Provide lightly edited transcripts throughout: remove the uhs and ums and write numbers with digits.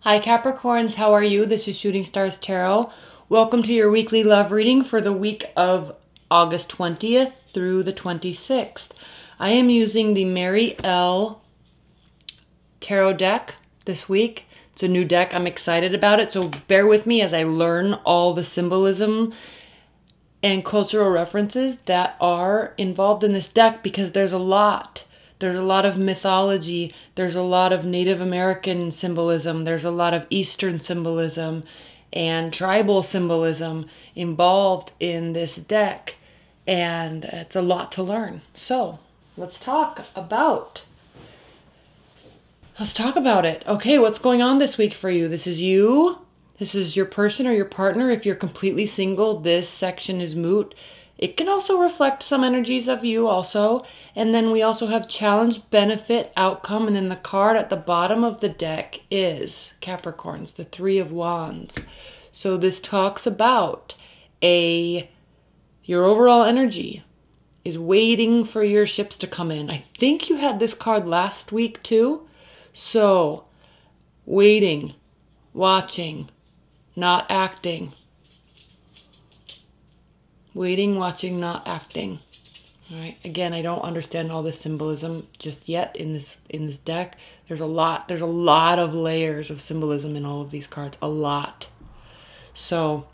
Hi Capricorns, how are you? This is Shooting Stars Tarot. Welcome to your weekly love reading for the week of August 20th through the 26th. I am using the Mary L. Tarot deck this week. It's a new deck. I'm excited about it, so bear with me as I learn all the symbolism and cultural references that are involved in this deck, because there's a lot. There's a lot of mythology, there's a lot of Native American symbolism, there's a lot of Eastern symbolism and tribal symbolism involved in this deck, and it's a lot to learn. So let's talk about it. Okay, what's going on this week for you? This is you. This is your person or your partner. If you're completely single, this section is moot. It can also reflect some energies of you also. And then we also have challenge, benefit, outcome. And then the card at the bottom of the deck is Capricorns, the Three of Wands. So this talks about your overall energy is waiting for your ships to come in. I think you had this card last week too. So waiting, watching, not acting. Waiting, watching, not acting. All right. Again, I don't understand all this symbolism just yet in this deck. There's a lot of layers of symbolism in all of these cards. A lot. So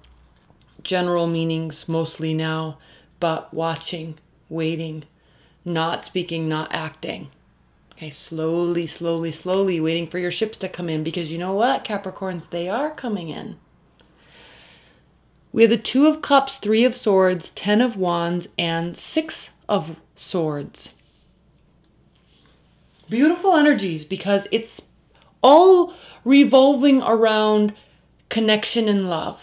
general meanings mostly now, but watching, waiting, not speaking, not acting. Okay, slowly, slowly, slowly waiting for your ships to come in, because you know what, Capricorns, they are coming in. We have the Two of Cups, Three of Swords, Ten of Wands, and Six of Swords. Beautiful energies, because it's all revolving around connection and love.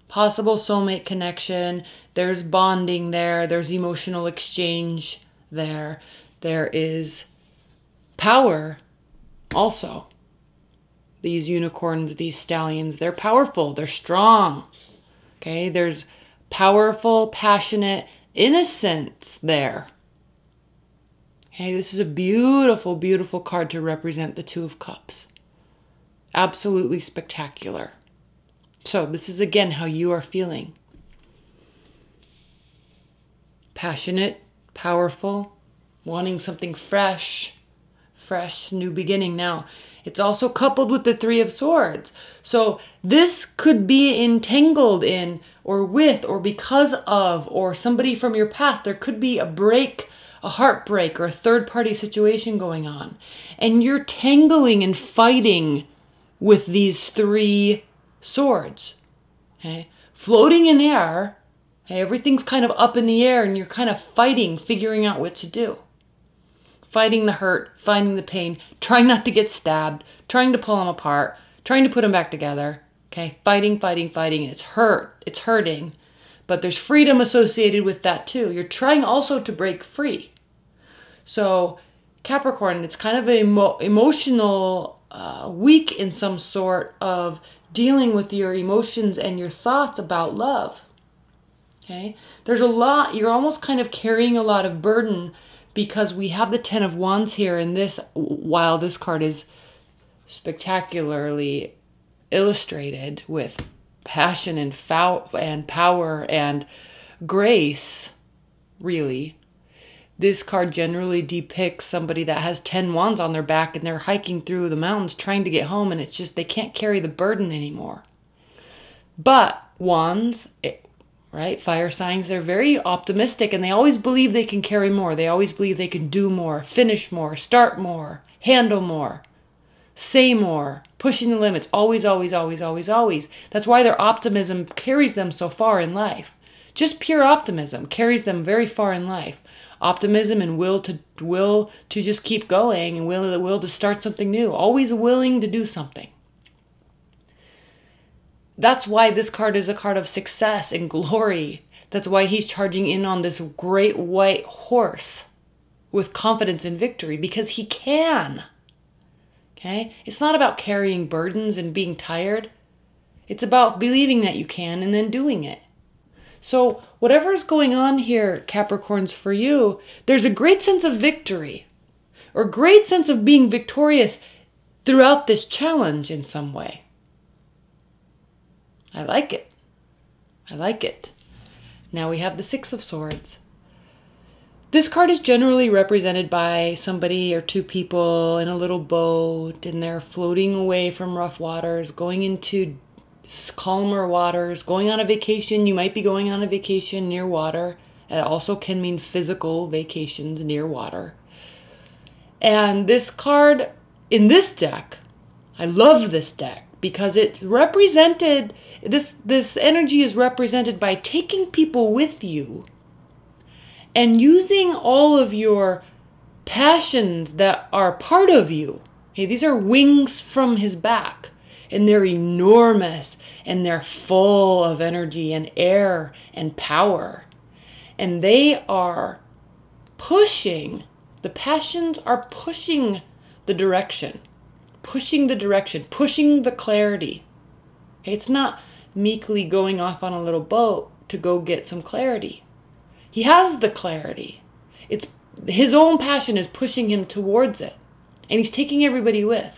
Possible soulmate connection. There's bonding there. There's emotional exchange there. There is power also. These unicorns, these stallions, they're powerful. They're strong. Okay, there's powerful, passionate innocence there. Okay, this is a beautiful, beautiful card to represent the Two of Cups. Absolutely spectacular. So this is again how you are feeling. Passionate, powerful, wanting something fresh, new beginning now. It's also coupled with the Three of Swords. So this could be entangled in, or with, or because of, or somebody from your past. There could be a break, a heartbreak, or a third-party situation going on. And you're tangling and fighting with these three swords. Okay? Floating in air. Okay? Everything's kind of up in the air, and you're kind of fighting, figuring out what to do. Fighting the hurt, fighting the pain, trying not to get stabbed, trying to pull them apart, trying to put them back together. Okay, fighting, fighting, fighting, and it's hurting, but there's freedom associated with that too. You're trying also to break free. So Capricorn, it's kind of an emotional week in some sort of dealing with your emotions and your thoughts about love. Okay, there's a lot, you're almost kind of carrying a lot of burden, because we have the Ten of Wands here, and this, while this card is spectacularly illustrated with passion and power and grace, really, this card generally depicts somebody that has 10 wands on their back, and they're hiking through the mountains trying to get home, and it's just they can't carry the burden anymore. But wands, right? Fire signs, they're very optimistic, and they always believe they can carry more. They always believe they can do more, finish more, start more, handle more, say more, pushing the limits. Always, always, always, always, always. That's why their optimism carries them so far in life. Just pure optimism carries them very far in life. Optimism and will to just keep going, and will to start something new. Always willing to do something. That's why this card is a card of success and glory. That's why he's charging in on this great white horse with confidence and victory, because he can. Okay? It's not about carrying burdens and being tired. It's about believing that you can and then doing it. So whatever is going on here, Capricorns, for you, there's a great sense of victory, or great sense of being victorious throughout this challenge in some way. I like it. I like it. Now we have the Six of Swords. This card is generally represented by somebody or two people in a little boat, and they're floating away from rough waters, going into calmer waters, going on a vacation. You might be going on a vacation near water. It also can mean physical vacations near water. And this card in this deck, I love this deck because it's represented, this energy is represented by taking people with you and using all of your passions that are part of you. Okay, these are wings from his back, and they're enormous, and they're full of energy and air and power. And they are pushing, the passions are pushing the direction, pushing the clarity. Okay, it's not meekly going off on a little boat to go get some clarity. He has the clarity. It's his own passion is pushing him towards it. And he's taking everybody with.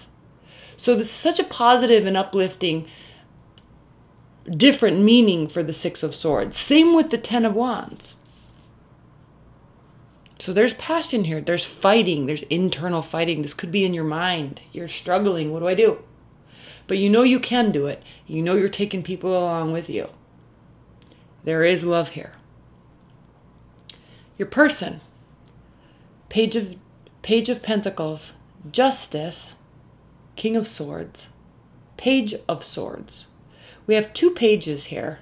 So this is such a positive and uplifting, different meaning for the Six of Swords. Same with the Ten of Wands. So there's passion here. There's fighting. There's internal fighting. This could be in your mind. You're struggling. What do I do? But you know you can do it. You know you're taking people along with you. There is love here. Your person, Page of Pentacles, Justice, King of Swords, Page of Swords. We have two pages here.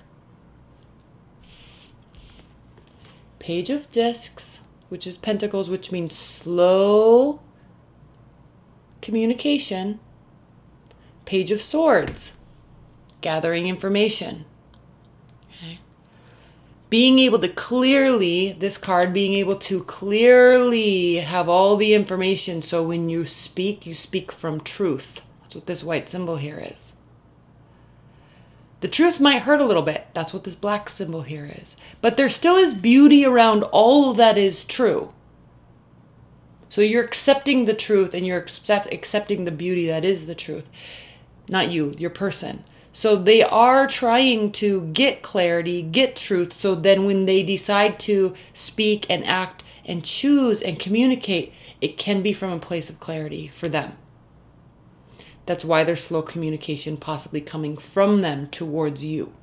Page of Discs, which is Pentacles, which means slow communication. Page of Swords, gathering information. Okay. Being able to clearly, this card being able to clearly have all the information, so when you speak from truth. That's what this white symbol here is. The truth might hurt a little bit. That's what this black symbol here is. But there still is beauty around all that is true. So you're accepting the truth, and you're accepting the beauty that is the truth. Not you, your person. So they are trying to get clarity, get truth, so then when they decide to speak and act and choose and communicate, it can be from a place of clarity for them. That's why there's slow communication possibly coming from them towards you.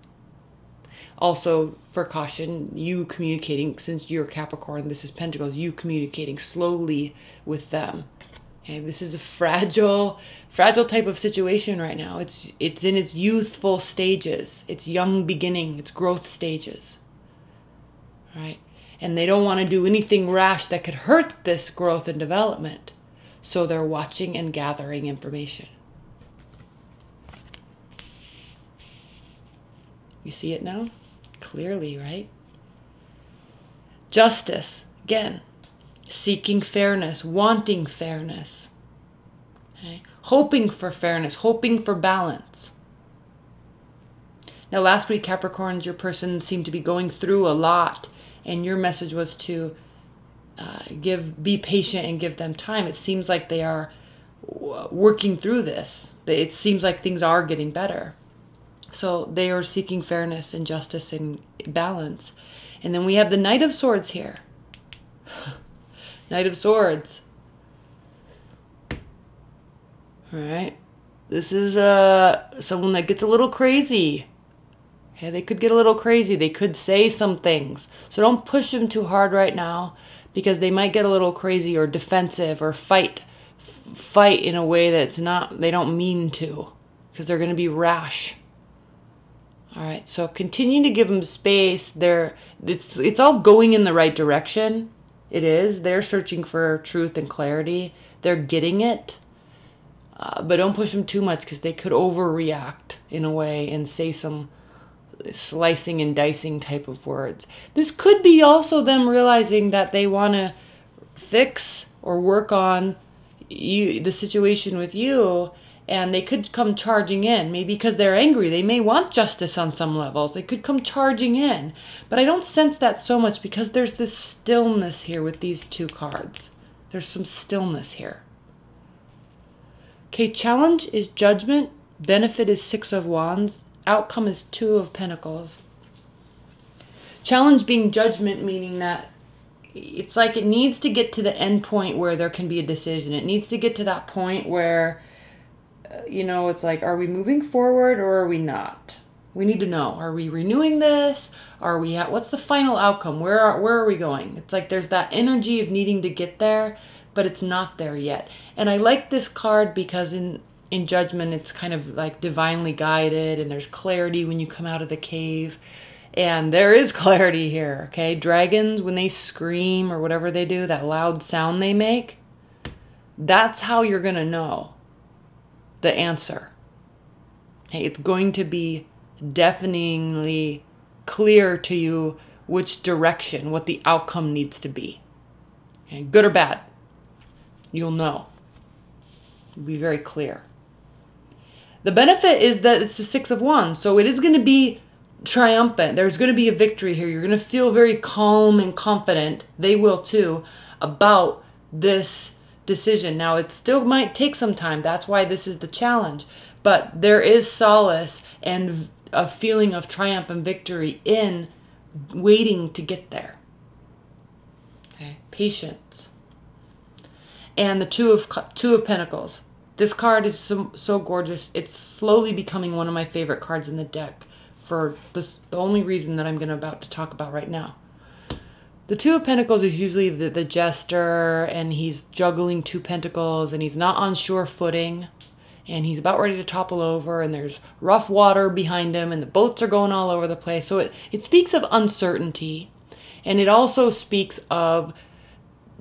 Also, for caution, you communicating, since you're Capricorn, this is Pentacles, you communicating slowly with them. Okay, this is a fragile type of situation right now. It's in its youthful stages. It's young beginning. It's growth stages. All right? And they don't want to do anything rash that could hurt this growth and development. So they're watching and gathering information. You see it now? Clearly, right? Justice, again. Seeking fairness, wanting fairness. Okay? Hoping for fairness, hoping for balance. Now last week, Capricorns, your person seemed to be going through a lot, and your message was to be patient and give them time. It seems like they are working through this. It seems like things are getting better. So they are seeking fairness and justice and balance. And then we have the Knight of Swords here. Knight of Swords. All right. This is someone that gets a little crazy. Okay, they could get a little crazy. They could say some things. So don't push them too hard right now, because they might get a little crazy or defensive or fight in a way that's not, they don't mean to, because they're going to be rash. All right. So continue to give them space. It's all going in the right direction. It is. They're searching for truth and clarity. They're getting it. But don't push them too much, because they could overreact in a way and say some slicing and dicing type of words. This could be also them realizing that they want to fix or work on the situation with you, and they could come charging in. Maybe because they're angry. They may want justice on some levels. They could come charging in. But I don't sense that so much, because there's this stillness here with these two cards. There's some stillness here. Okay, challenge is Judgment. Benefit is Six of Wands. Outcome is Two of Pentacles. Challenge being Judgment, meaning that it's like it needs to get to the end point where there can be a decision. It needs to get to that point where, you know, it's like, are we moving forward or are we not? We need to know, are we renewing this? Are we at, what's the final outcome? Where are we going? It's like there's that energy of needing to get there, but it's not there yet. And I like this card because in Judgment, it's kind of like divinely guided, and there's clarity when you come out of the cave. And there is clarity here, okay? Dragons, when they scream or whatever they do, that loud sound they make, that's how you're going to know the answer. Okay, it's going to be deafeningly clear to you which direction, what the outcome needs to be. Okay, good or bad, you'll know. It'll be very clear. The benefit is that it's the Six of Wands, so it is going to be triumphant. There's going to be a victory here. You're going to feel very calm and confident, they will too, about this decision. Now, it still might take some time. That's why this is the challenge. But there is solace and a feeling of triumph and victory in waiting to get there. Okay, patience. And the Two of Pentacles. This card is so gorgeous. It's slowly becoming one of my favorite cards in the deck for the only reason that I'm about to talk about right now. The Two of Pentacles is usually the jester, and he's juggling two pentacles, and he's not on sure footing, and he's about ready to topple over, and there's rough water behind him, and the boats are going all over the place. So it speaks of uncertainty, and it also speaks of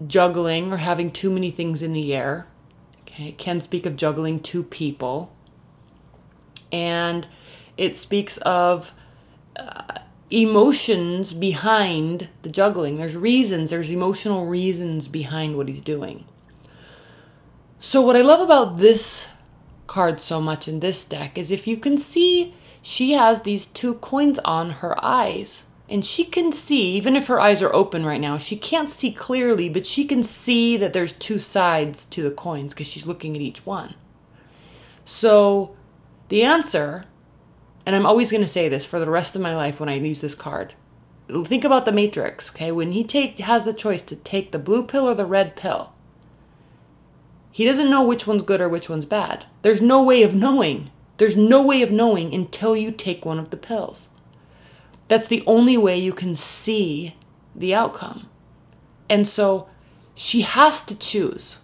juggling or having too many things in the air. Okay, it can speak of juggling two people, and it speaks of emotions behind the juggling. There's reasons, there's emotional reasons behind what he's doing. So what I love about this card so much in this deck is, if you can see, she has these two coins on her eyes. And she can see, even if her eyes are open right now, she can't see clearly, but she can see that there's two sides to the coins because she's looking at each one. So the answer, and I'm always going to say this for the rest of my life when I use this card, think about the Matrix, okay? When he has the choice to take the blue pill or the red pill, he doesn't know which one's good or which one's bad. There's no way of knowing. There's no way of knowing until you take one of the pills. That's the only way you can see the outcome. And so she has to choose.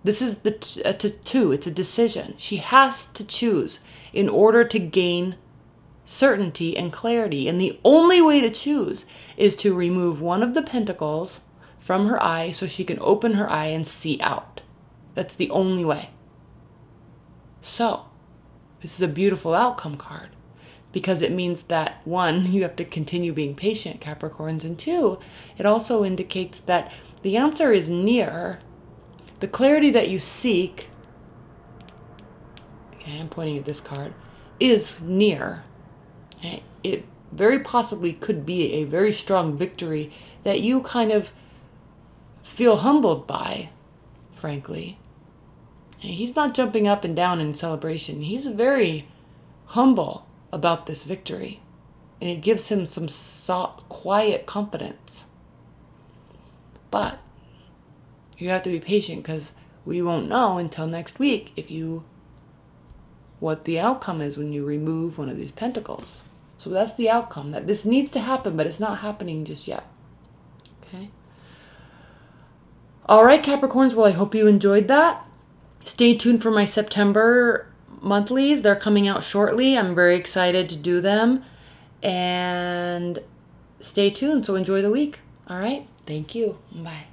This is the two. It's a decision. She has to choose in order to gain certainty and clarity. And the only way to choose is to remove one of the pentacles from her eye so she can open her eye and see out. That's the only way. So, this is a beautiful outcome card, because it means that, one, you have to continue being patient, Capricorns, and two, it also indicates that the answer is near. The clarity that you seek, okay, I'm pointing at this card, is near. Okay? It very possibly could be a very strong victory that you kind of feel humbled by, frankly. Okay? He's not jumping up and down in celebration. He's very humble about this victory, and it gives him some quiet confidence. But you have to be patient, because we won't know until next week what the outcome is when you remove one of these pentacles. So that's the outcome, that this needs to happen, but it's not happening just yet. Okay. All right, Capricorns. Well, I hope you enjoyed that. Stay tuned for my September monthlies. They're coming out shortly. I'm very excited to do them, and stay tuned. So enjoy the week. All right. Thank you. Bye.